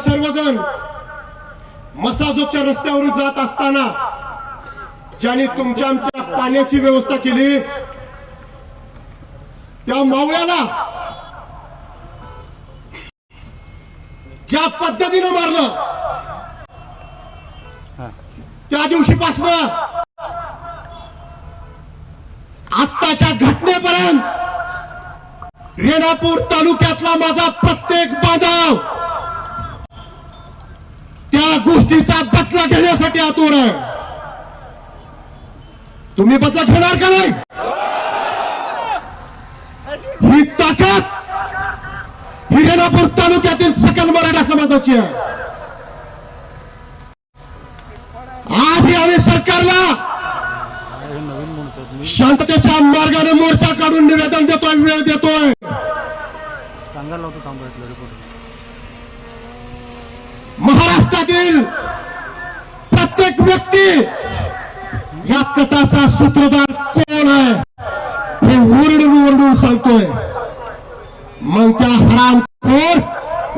सर्वजण मसाजोगच्या रस्त्यावरून जात असताना ज्यांनी तुमच्या आमच्या पाण्याची व्यवस्था केली त्या मावळ्याला ज्या पद्धतीनं मारलं त्या दिवशीपासून आत्ताच्या घटनेपर्यंत रेणापूर तालुक्यातला माझा प्रत्येक बांधव त्या गोष्टीचा बदला घेण्यासाठी आतुर आहे. तुम्ही बदला घेणार का नाही? ही ताकद ही रेणापूर तालुक्यातील सकल मराठा समाजाची आहे. आज आम्ही सरकारला शांततेच्या मार्गाने मोर्चा काढून निवेदन देतोय, वेळ देतोय. महाराष्ट्रातील प्रत्येक व्यक्ती या कटाचा सूत्रधार कोण आहे हे ओरडून ओरडून सांगतोय. मग त्या हरामखोर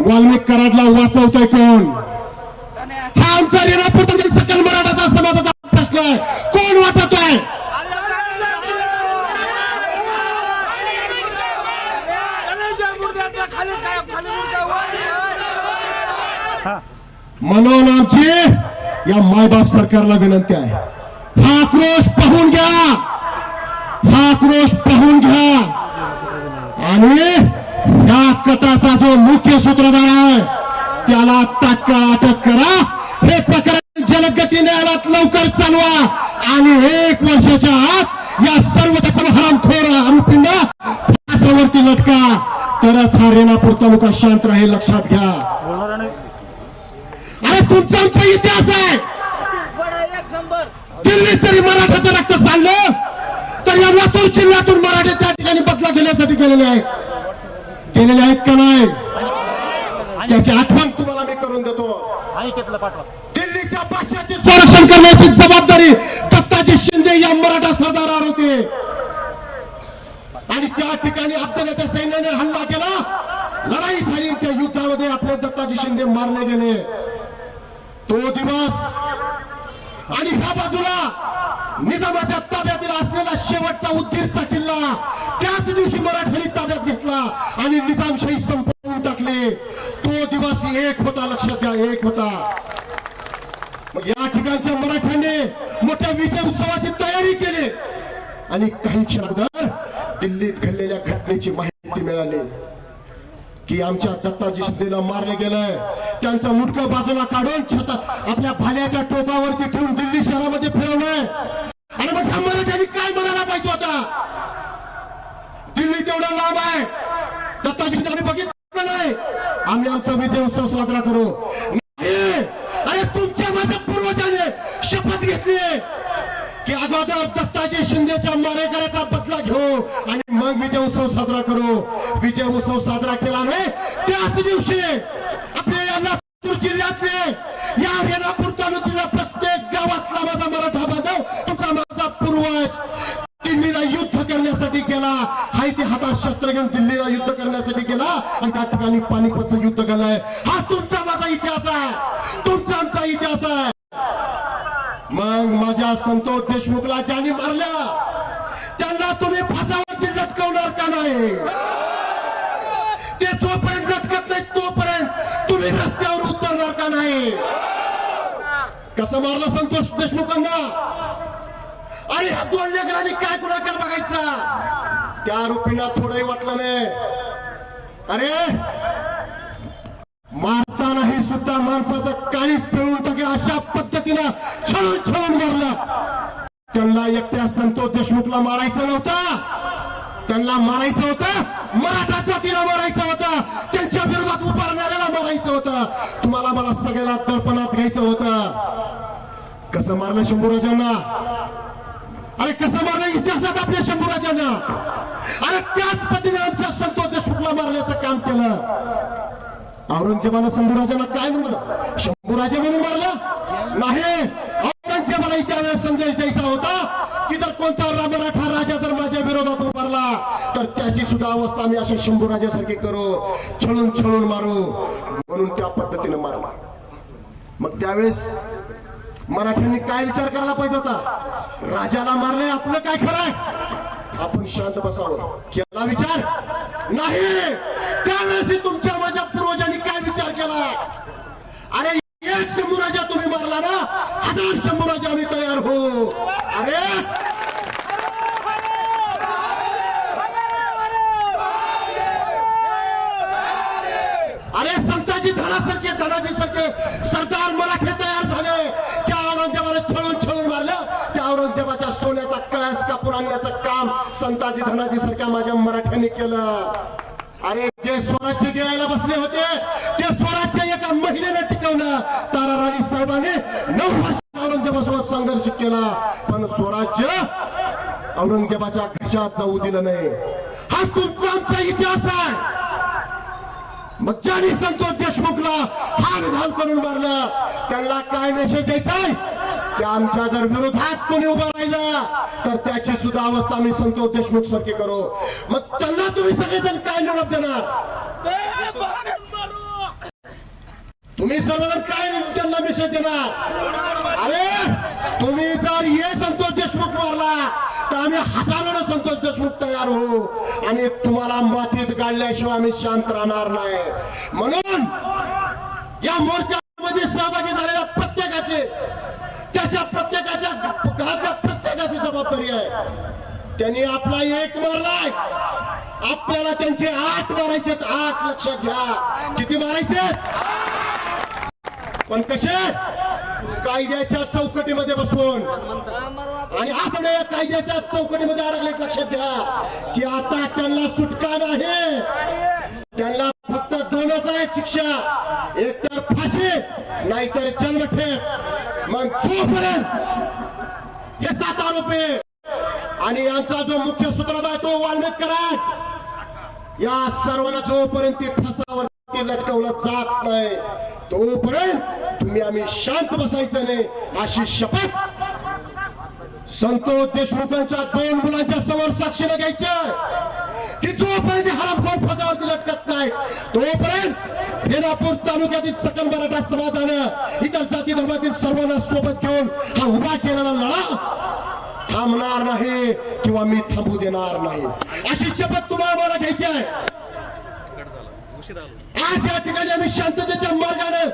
वाल्मिक कराडला वाचवतोय कोण? हा आमचा रेणापूर सकल मराठाचा समाजाचा प्रश्न आहे. कोण वाचवतोय? म्हणून आमची या मायबाप सरकारला विनंती आहे, हा आक्रोश पाहून घ्या, हा आक्रोश पाहून घ्या आणि या कटाचा जो मुख्य सूत्रधार आहे त्याला तात्काळ अटक करा. हे प्रकरण जलद गती न्यायालयात लवकर चालवा आणि 1 वर्षाच्या आत या सर्व हरामखोर आरोपींना फासावरती लटका, तरच हा रेणापूर तालुका शांत राहील. लक्षात घ्या. अरे तुमचा आमचा इतिहास आहे. दिल्लीत जरी मराठाचं रक्त चाललं तर या लातूर जिल्ह्यातून मराठे त्या ठिकाणी बदला घेण्यासाठी गेलेले आहेत का नाही? त्याची आठवण तुम्हाला मी करून देतो. दिल्लीच्या भाषेचे संरक्षण करण्याची जबाबदारी दत्ताजी शिंदे या मराठा सरदारावर होते आणि त्या ठिकाणी अफगाणच्या सैन्याने हल्ला केला, लढाई झाली. त्या युद्धामध्ये आपले दत्ताजी शिंदे मारले गेले. तो दिवस आणि ह्या बाजूला निजामाच्या ताब्यातील असलेला शेवटचा उदगीरचा किल्ला त्याच दिवशी मराठ्यांनी ताब्यात घेतला आणि निजामशाही संपवून टाकली. तो दिवस एक होता. लक्षात घ्या, एक होता. मग या ठिकाणच्या मराठ्यांनी मोठ्या विजय उत्सवाची तयारी केली आणि काही क्षणानंतर दिल्लीत घडलेल्या घटनेची माहिती मिळाली की आमच्या दत्ताजी शिंदेला मारले गेलंय. त्यांचं मुंडकं बाजूला काढून आपल्या भाल्याच्या टोकावरती ठेवून दिल्ली शहरामध्ये फिरवलंय. आणि मग ह्या मराठ्यांनी काय म्हणायला पाहिजे होता? दिल्ली तेवढं लांब आहे, दत्ताजी शिंदे बघितलं नाही, आम्ही आमचा विजय उत्सव साजरा करू. अरे तुमच्या माझ्या पूर्वजाने शपथ घेतली की अगोदर दत्ताजी शिंदेच्या मारेकऱ्याचा बदला घेऊ आणि मग विजय उत्सव साजरा करू. विजय उत्सव साजरा केला नाही त्याच दिवशी आपल्या या लातूर जिल्ह्यातले या रेणापूर तालुक्याच्या प्रत्येक गावातला माझा मराठा बांधव, तुमचा माझा पूर्वज दिल्लीला युद्ध करण्यासाठी गेला. हाय ते हातात शस्त्र घेऊन दिल्लीला युद्ध करण्यासाठी गेला आणि त्या ठिकाणी पानिपतचं युद्ध केलंय. हा तुमचा माझा इतिहास आहे, तुमचा आमचा इतिहास आहे. मग माझ्या संतोष देशमुखला ज्यांनी मारल्या त्यांना तुम्ही फासावरती लटकवणार का नाही? ते जोपर्यंत लटकत नाही तोपर्यंत तुम्ही रस्त्यावर उतरणार का नाही? कसं मारलं संतोष देशमुखांना? आणि ह्या 2 लेकरांनी काय कुणाकडे बघायचा? त्या आरोपींना थोडंही वाटलं नाही. अरे मारतानाही सुद्धा माणसाचं काळी पिळून टाकेल अशा पद्धतीनं छळून छळून मारलं. त्यांना एकट्या संतोष देशमुखला मारायचं नव्हतं, त्यांना मारायचं होतं मराठा जातीला मारायचं होतं, त्यांच्या विरोधात उभारणाऱ्याला मारायचं होतं. तुम्हाला मला सगळ्याला दर्पणात घ्यायचं होतं. कसं मारलं शंभूराजांना? अरे कसं मारलं इतिहासात आपल्या शंभूराजांना? अरे त्याच पद्धतीने आमच्या संतोष देशमुखला मारण्याचं काम केलं. औरंगजेबानं शंभूराजांना काय म्हणलं? शंभूराजे म्हणून मारलं नाही. औरंगजेबाला त्यावेळेस संदेश द्यायचा होता की जर कोणता मराठा राजा जर माझ्या विरोधात उभारला तर त्याची सुद्धा अवस्था आम्ही अशा शंभूराजासारखी करू, छळून छळून मारू. म्हणून त्या पद्धतीने मारला. मग त्यावेळेस मराठ्यांनी काय विचार करायला पाहिजे होता? राजाला मारले, आपलं काय खरंय? आपण शांत बसावं. केला विचार? नाही. त्यावेळेस तुमच्या माझ्या पूर्वजांनी काय विचार केला? अरे एक शंभूराजा तुम्ही मारला ना, 1000 शंभूराजा आम्ही तयार हो. अरे संताजी धनाजी सारखे सरदार मराठे तयार झाले. त्या औरंगजेबाला छळून मारलं. त्या औरंगजेबाच्या सोन्याचा कळस कापून आणण्याचं काम संताजी धनाजी सारख्या माझ्या मराठ्यांनी केलं. अरे जे स्वराज्य गिळायला बसले होते ते स्वराज्य एका महिलेने टिकवलं. ताराराणी साहेबांनी 9 वर्ष औरंगजेबासोबत संघर्ष केला, पण स्वराज्य औरंगजेबाच्या घशात जाऊ दिलं नाही. हा तुमचा आमचा इतिहास आहे. मग ज्यांनी संतोष देशमुखला हा विधान करून मारलं, त्यांना काय मेसेज द्यायचाय की आमच्या जर विरोधात कोणी उभा राहिला तर त्याची सुद्धा अवस्था आम्ही संतोष देशमुख सारखी करू. मग त्यांना तुम्ही सगळेजण काय निरोप देणार? तुम्ही सर्वजण काय त्यांना मेसेज देणार? अरे तुम्ही जर हे संतोष देशमुख मारला तर आम्ही हजारोनं संतोष देशमुख तयार होऊ आणि तुम्हाला मातीत गाडल्याशिवाय आम्ही शांत राहणार नाही. म्हणून या मोर्चामध्ये सहभागी झालेल्या प्रत्येकाचे, त्याच्या प्रत्येकाच्या घराच्या प्रत्येकाची जबाबदारी आहे. त्यांनी आपला एक मारलाय, आपल्याला त्यांचे 8 मारायचे. 8 लक्षात घ्या. किती मारायचे? पण कसे? कायद्याच्या चौकटीमध्ये बसून. आणि आता कायद्याच्या चौकटीमध्ये अडकले. लक्षात घ्या की आता त्यांना सुटका नाही. त्यांना फक्त 2च आहे शिक्षा, एक तर फाशी नाहीतर जन्मठेप. मग जोपर्यंत हे 7 आरोपी आणि यांचा जो मुख्य सूत्रधार तो वाल्मिक कराड, या सर्वांना जोपर्यंत ती फासावरती लटकवलं जात नाही तोपर्यंत तुम्ही आम्ही शांत बसायचं नाही, अशी शपथ संतोष देशमुखांच्या 2 मुलांच्या समोर साक्षीला घ्यायचं की जोपर्यंत हरामखोर फासावरती लटकत नाही तोपर्यंत रेणापूर तालुक्यातील सकल मराठा समाजानं इतर जाती धर्मातील सर्वांना सोबत घेऊन हा उभा केलेला लढा थांबणार नाही किंवा मी थांबू देणार नाही, अशी शपथ तुम्हाला मला घ्यायची आहे. आज या ठिकाणी आम्ही शांततेच्या मार्गाने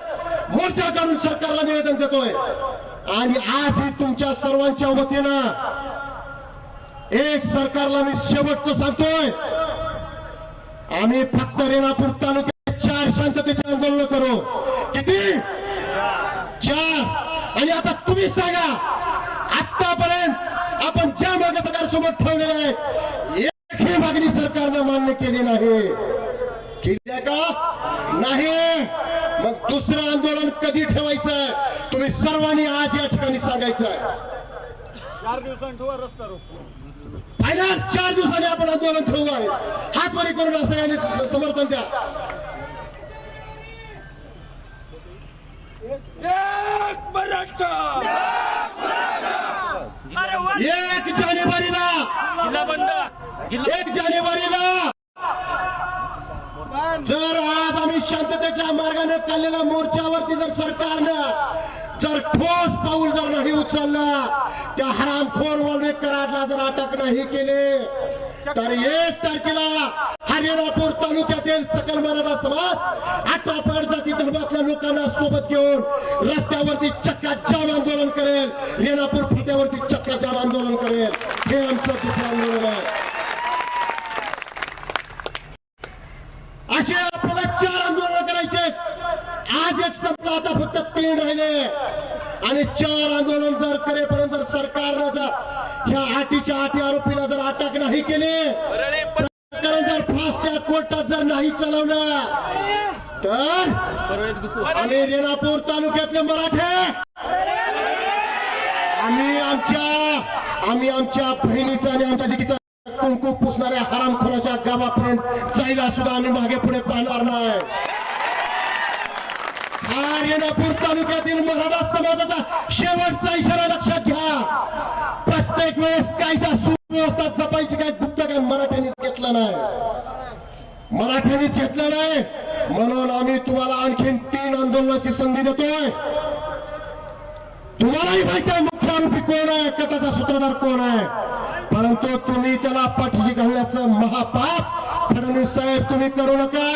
मोर्चा काढून सरकारला निवेदन देतोय. आणि आजही तुमच्या सर्वांच्या वतीनं एक सरकारला मी शेवटचं सांगतोय, आम्ही फक्त रेणापूर तालुक्यात 4 शांततेचे आंदोलन करू. किती? 4. आणि आता तुम्ही सांगा, आतापर्यंत आपण ज्या मागण्या सरकारसोबत ठेवलेल्या आहेत एकही मागणी सरकारनं मान्य केली नाही. केली का? नाही. मग दुसरं आंदोलन कधी ठेवायचं तुम्ही सर्वांनी आज या ठिकाणी सांगायचं आहे. 4 दिवसांनी ठेवा रस्ता रोको. फायनल 4 दिवसांनी आपण आंदोलन ठेवू आहे. हातवरी करून सगळ्यांनी समर्थन द्या. एक मराठा 1 जानेवारीला 1 जानेवारीला जर आज आम्ही शांततेच्या मार्गाने चाललेल्या मोर्चावरती जर सरकारनं जर ठोस पाऊल जर नाही उचललं, त्या हरामखोर वाल्मिक कराडला जर अटक नाही केले तर 1 तारखेला रेणापूर तालुक्यातील सकल मराठा समाज 18 पगड जाती धर्मातल्या लोकांना सोबत घेऊन रस्त्यावरती चक्का जाम आंदोलन करेल. रेणापूर फाट्यावरती चक्का जाम आंदोलन करेल. हे आमचं दुसरं आंदोलन आहे. असे आपल्याला 4 आंदोलन करायचे. आज एक संपला, आता फक्त 3 राहिले. आणि 4 आंदोलन जर करेपर्यंत जर सरकारनं जर ह्या 8च्या 8 आरोपीला जर अटक नाही केली, जर फास्ट कोर्टात जर नाही चालवलं तर आम्ही रेणापूर तालुक्यातले मराठे आम्ही आमच्या बहिणीचा आणि आमच्या लेकीचा कुंकू पुसणाऱ्या हरामखोराच्या गावापर्यंत जायला सुद्धा आम्ही मागे पुढे पाहणार नाही. हा रेणापूर तालुक्यातील मराठा समाजाचा शेवटचा इशारा लक्षात घ्या. प्रत्येक वेळेस कायदा सुव्यवस्था जपायची काय गुप्त काय मराठ्यांनीच घेतलं नाही. म्हणून आम्ही तुम्हाला आणखीन 3 आंदोलनाची संधी देतोय. तुम्हालाही माहिती आहे मुख्य आरोपी कोण आहे, कथाचा सूत्रधार कोण आहे, परंतु तुम्ही त्याला पाठीशी घालण्याचं महापाप फडणवीस साहेब तुम्ही करू नका.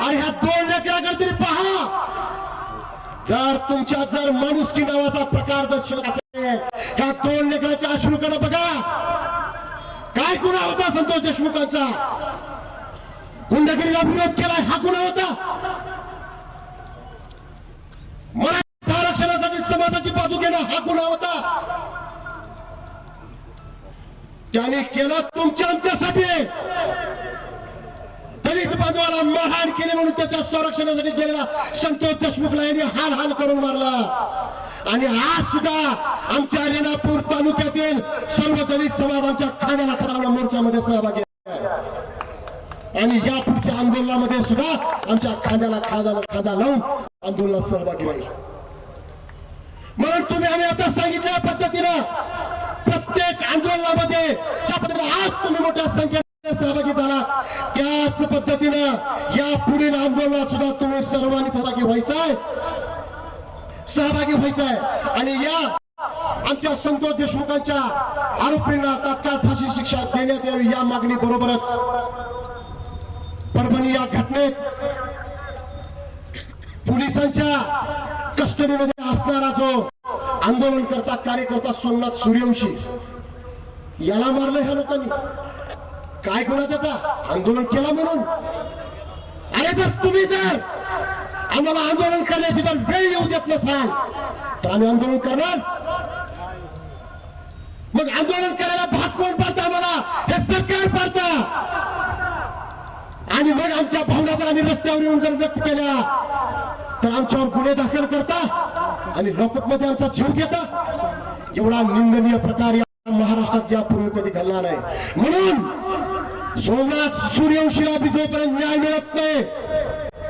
आणि ह्या 2 लेकराकडे तरी पहा. जर तुमच्यात जर माणुसकी नावाचा प्रकार जर शिल्लक असेल, ह्या 2 लेकराच्या अश्रूकडे बघा. काय गुन्हा होता संतोष देशमुखांचा? गुंडगिरीला विरोध केलाय हा गुन्हा होता. मराठा आरक्षणासाठी समाजाची बाजू घेणं हा गुन्हा होता. त्याने केलं तुमच्या आमच्यासाठी. दलित बांधवाला मारहाण केली म्हणून त्याच्या संरक्षणासाठी गेलेला संतोष देशमुखला यांनी हाल हाल करून मारला. आणि आज सुद्धा आमच्या रेणापूर तालुक्यातील सर्व दलित समाज आमच्या खांद्याला खांदा मोर्चामध्ये सहभागी आहे. आणि या पुढच्या आंदोलनामध्ये सुद्धा आमच्या खांद्याला खांदा लावून आंदोलनात सहभागी राहील. म्हणून तुम्ही आम्ही आता सांगितल्या पद्धतीनं प्रत्येक आंदोलनामध्ये ज्या पद्धतीने आज तुम्ही मोठ्या संख्येने सहभागी झाला, त्याच पद्धतीनं या पुढील आंदोलनात सुद्धा तुम्ही सर्वांनी सहभागी व्हायचाय. आणि या आमच्या संतोष देशमुखांच्या आरोपींना तात्काळ फाशी शिक्षा देण्यात यावी या मागणी बरोबरच परभणी या घटनेत पोलिसांच्या कस्टडीमध्ये असणारा जो आंदोलनकर्ता कार्यकर्ता सोमनाथ सूर्यवंशी याला मारलं ह्या लोकांनी. काय गुन्हा त्याचा? आंदोलन केला म्हणून. अरे जर तुम्ही जर आम्हाला आंदोलन करण्याची जर वेळ येऊ देत नसाल तर आम्ही आंदोलन करणार. मग आंदोलन करायला भाग कोण पाडतं? आम्हाला हे सरकार पाडतं. आणि मग आमच्या भावना जर आम्ही रस्त्यावर येऊन जर व्यक्त केल्या तर आमच्यावर गुन्हे दाखल करता आणि लॉकअपमध्ये आमचा जीव घेता. एवढा निंदनीय प्रकार या महाराष्ट्रात यापूर्वी कधी घडला नाही. म्हणून सोमनाथ सूर्यवंशीला बी जोपर्यंत न्याय मिळत नाही,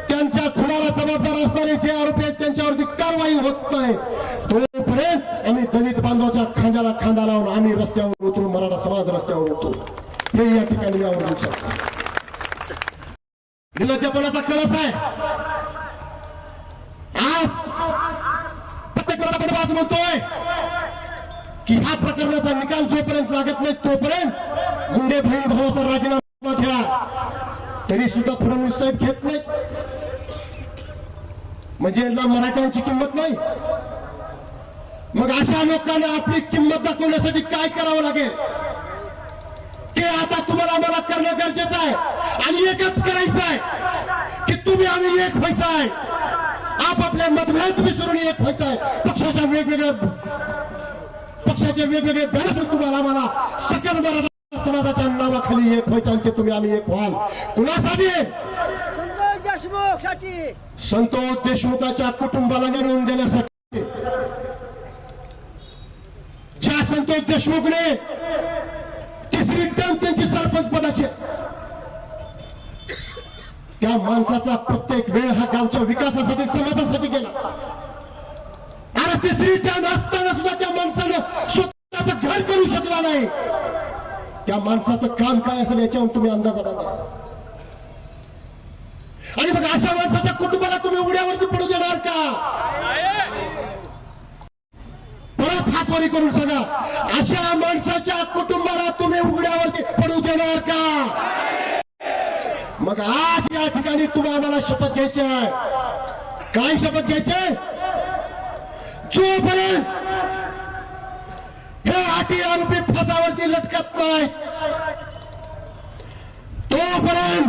त्यांच्या खुनाला जबाबदार असणारे जे आरोपी आहेत त्यांच्यावरती कारवाई होत नाही, तोपर्यंत आम्ही दलित बांधवाच्या खांद्याला खांदा लावून आम्ही रस्त्यावर उतरू, मराठा समाज रस्त्यावर उतरू. हे या ठिकाणी मी आवडू शकतो. निर्लज्जपणाचा कळस आहे. आज प्रत्येक मराठा म्हणतोय की ह्या प्रकरणाचा निकाल जोपर्यंत लागत नाही तोपर्यंत मुंडे बहीण भावाचा राजीनामा घ्या. तरी सुद्धा फडणवीस साहेब घेत नाहीत. म्हणजे यांना मराठ्यांची किंमत नाही. मग अशा लोकांना आपली किंमत दाखवण्यासाठी काय करावं लागेल ते आता तुम्हाला आम्हाला करणं गरजेचं आहे. आणि एकच करायचं आहे की तुम्ही आम्ही एक व्हायचं आहे. आपापल्या मतभेद विसरून एक व्हायचं आहे. पक्षाचे वेगवेगळे बॅनर तुम्हाला आम्हाला सकल मराठा समाजाच्या नावाखाली एक व्हायचं आणि ते तुम्ही आम्ही एक व्हाल. कुणासाठी? संतोष देशमुखाच्या कुटुंबाला निवडून देण्यासाठी. ज्या संतोष देशमुखने 3री टर्म त्यांची सरपंच पदाची, त्या माणसाचा प्रत्येक वेळ हा गावच्या विकासासाठी समाजासाठी गेला. अरे 3री टर्म असताना सुद्धा त्या माणसानं स्वतःचं घर करू शकला नाही. त्या माणसाचं काम काय असेल याच्यावर तुम्ही अंदाजा बांधा. आणि मग अशा माणसाच्या कुटुंबाला तुम्ही उड्यावरती पडू देणार का? परत हातवारी करून सांगा, अशा माणसाच्या कुटुंबाला तुम्ही उघड्यावरती पडू देणार का? मग आज या ठिकाणी तुम्हाला आम्हाला शपथ घ्यायची आहे. काय शपथ घ्यायची? जोपर्यंत हे 8 आरोपी फासावरती लटकत नाही तोपर्यंत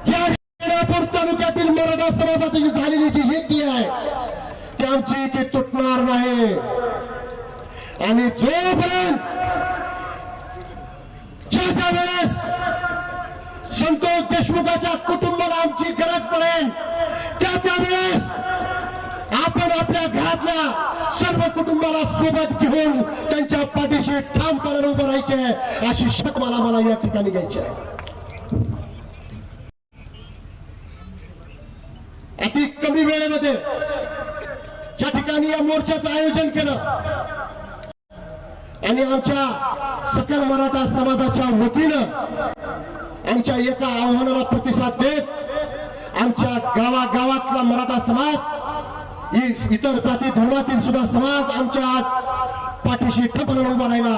या रेणापूर तालुक्यातील मराठा समाजाची जी झालेली जी युती आहे त्यांची ती तुटणार नाही. आणि जोपर्यंत ज्या वेळेस संतोष देशमुखाच्या कुटुंबाला आमची गरज पडेल त्यावेळेस आपण आपल्या घरातल्या सर्व कुटुंबाला सोबत घेऊन त्यांच्या पाठीशी ठामपणाने उभं राहायचे अशी शपथ मला या ठिकाणी घ्यायची आहे. अति कमी वेळेमध्ये या ठिकाणी या मोर्चाचं आयोजन केलं आणि आमच्या सकल मराठा समाजाच्या वतीनं आमच्या एका आव्हानाला प्रतिसाद देत आमच्या गावागावातला मराठा समाज, इतर जाती धर्मातील सुद्धा समाज आमच्या आज पाठीशी ठपणून उभा राहिला.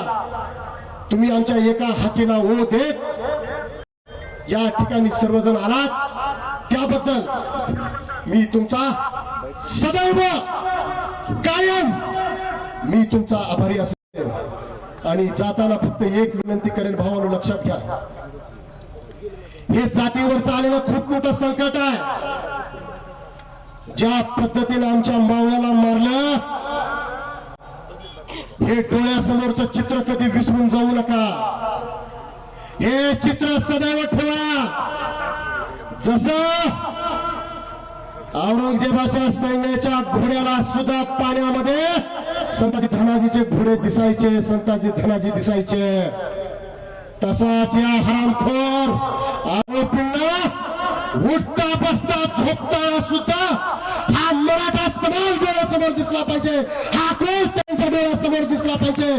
तुम्ही आमच्या एका हातीला ओ देत या ठिकाणी सर्वजण आलात, त्याबद्दल मी तुमचा सदैव कायम मी तुमचा आभारी असेल. आणि जाताना फक्त एक विनंती करेन, भावांनो लक्षात घ्या, हे जातीवर चाललेलं खूप मोठं संकट आहे. ज्या पद्धतीने आमच्या मावळ्याला मारलं, हे डोळ्यासमोरचं चित्र कधी विसरून जाऊ नका. हे चित्र सदैव ठेवा. जसं औरंगजेबाच्या सैन्याच्या घोड्याला सुद्धा पाण्यामध्ये संताजी धनाजीचे घोडे दिसायचे, संताजी धनाजी दिसायचे, तसाच या हरामखोर आरोपींना उठता बसता झोपताना सुद्धा हा मराठा समाज डोळ्यासमोर दिसला पाहिजे, हा क्रोध त्यांच्या डोळ्यासमोर दिसला पाहिजे.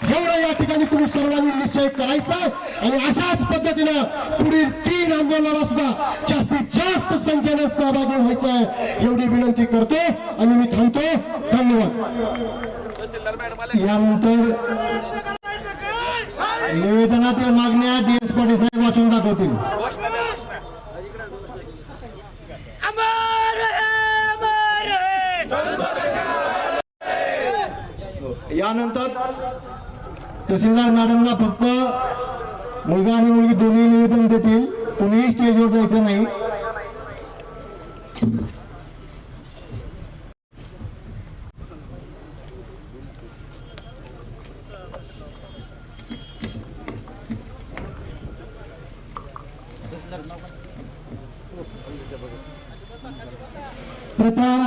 एवढं या ठिकाणी तुम्ही सर्वांनी निश्चय करायचा आणि अशाच पद्धतीनं पुढील 3 आंदोलनाला सुद्धा जास्तीत जास्त संख्येने सहभागी व्हायचंय एवढी विनंती करतो आणि मी थांबतो. धन्यवाद. यानंतर निवेदनातील मागण्या DS पाटील साहेब वाचून दाखवतील. यानंतर तहसीलदार मॅडमला फक्त मुलगा आणि मुलगी दोन्ही निवेदन देतील, कुणीही स्टेजवर जायचं नाही. प्रथम